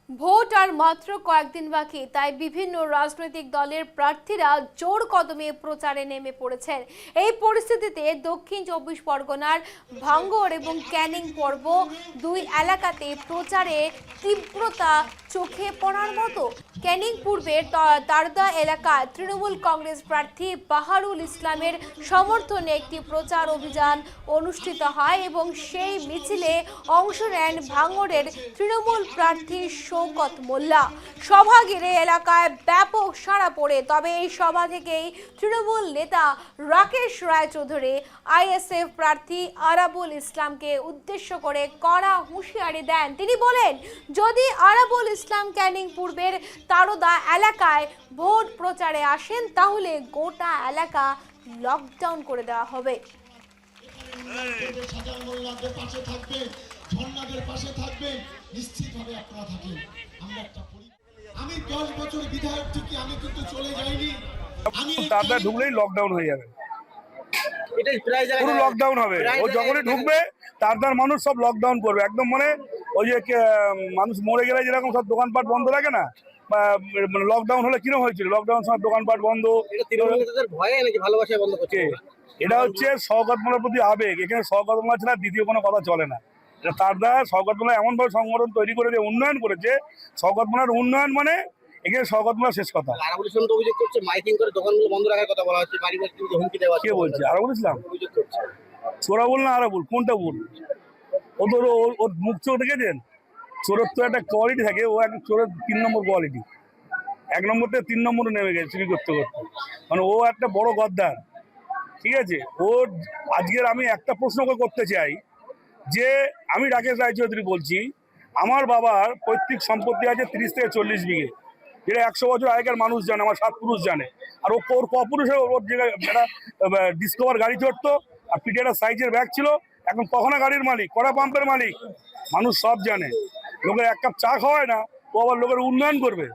Vote আর মাত্র কয়েকদিন বাকি, তাই বিভিন্ন রাজনৈতিক দলের প্রার্থীরা জোর কদমে প্রচারে নেমে পড়েছেন। এই পরিস্থিতিতে দক্ষিণ চব্বিশ পরগনার ভাঙ্গড় এবং ক্যানিং পর্ব দুই এলাকাতে প্রচারে তীব্রতা চোখে পড়ার মতো। ক্যানিং পূর্বের তারদা এলাকায় তৃণমূল কংগ্রেস প্রার্থী বাহারুল ইসলামের সমর্থনে একটি প্রচার অভিযান অনুষ্ঠিত হয় এবং সেই মিছিলে অংশ নেন ভাঙ্গড়ের তৃণমূল প্রার্থী শওকত মোল্লা। সভা ঘিরে এলাকায় ব্যাপক সাড়া পড়ে। তবে এই সভা থেকেই তৃণমূল নেতা রাকেশ রায়চৌধুরী আইএসএফ প্রার্থী আরাবুল ইসলামকে উদ্দেশ্য করে কড়া হুঁশিয়ারি দেন। তিনি বলেন, যদি আরাবুল ইসলাম ক্যানিং পূর্বের তারদা এলাকায় ভোট প্রচারে আসেন তাহলে গোটা এলাকা লকডাউন করে দেওয়া হবে। আমি 10 বছর বিধায়ক থেকে আমি কিন্তু চলে যাইনি। তারদা ঢুকলেই লকডাউন হয়ে যাবে, এটাই প্রায় পুরো লকডাউন হবে। ও যখনই ঢুকবে তারদার মানুষ সব লকডাউন করবে একদম। মানে ওই যে মানুষ মরে গেলে যেরকম সব দোকানপাট বন্ধ থাকে না, বা লকডাউন হলে কিরকম হয়েছিল, লকডাউন সময় দোকানপাট বন্ধ। ভয়ে নাকি ভালোবাসায় বন্ধ করছে? এটা হচ্ছে শওকত মোল্লার প্রতি আবেগ। এখানে শওকত মোল্লা ছাড়া দ্বিতীয় কোনো কথা চলে না। তারদা শওকত মোল্লা এমনভাবে সংগঠন তৈরি করেছে, উন্নয়ন করেছে। শওকত মোল্লার উন্নয়ন মানে এখানে শওকত মোল্লার শেষ কথা। আরাবুল ইসলাম তো অভিযোগ করছে মাইকিং করে দোকানগুলো বন্ধ রাখার কথা বলা হচ্ছে, পারিবারিক হুমকি দেওয়া হচ্ছে। কে বলছে? আরাবুল ইসলাম অভিযোগ করছে। চোরাবুল না আরাবুল, কোনটা ভুল? ও তো ওর মুখ চোখ দেখেছেন? চোরের তো একটা কোয়ালিটি থাকে, ও একটা চোরের 3 নম্বর কোয়ালিটি। 1 নম্বর থেকে 3 নম্বরে নেমে গেছে চুরি করতে করতে। মানে ও একটা বড় গদ্দার, ঠিক আছে? ওর আজকের আমি একটা প্রশ্ন করতে চাই যে, আমি রাকেশ রায়চৌধুরী বলছি, আমার বাবার পৈতৃক সম্পত্তি আছে 30 থেকে 40 বিঘে, যেটা 100 বছর আগেকার মানুষ জানে, আমার 7 পুরুষ জানে। আর ওর কপুরুষের ওর জায়গায় একটা ডিসকভার গাড়ি চড়তো, আর পিঠে একটা সাইজের ব্যাগ ছিল। এখন কখনো গাড়ির মালিক, কড়া পাম্পের মালিক, মানুষ সব জানে। লোকের 1 কাপ চা খাওয়ায় না, ও আবার লোকের উন্নয়ন করবে।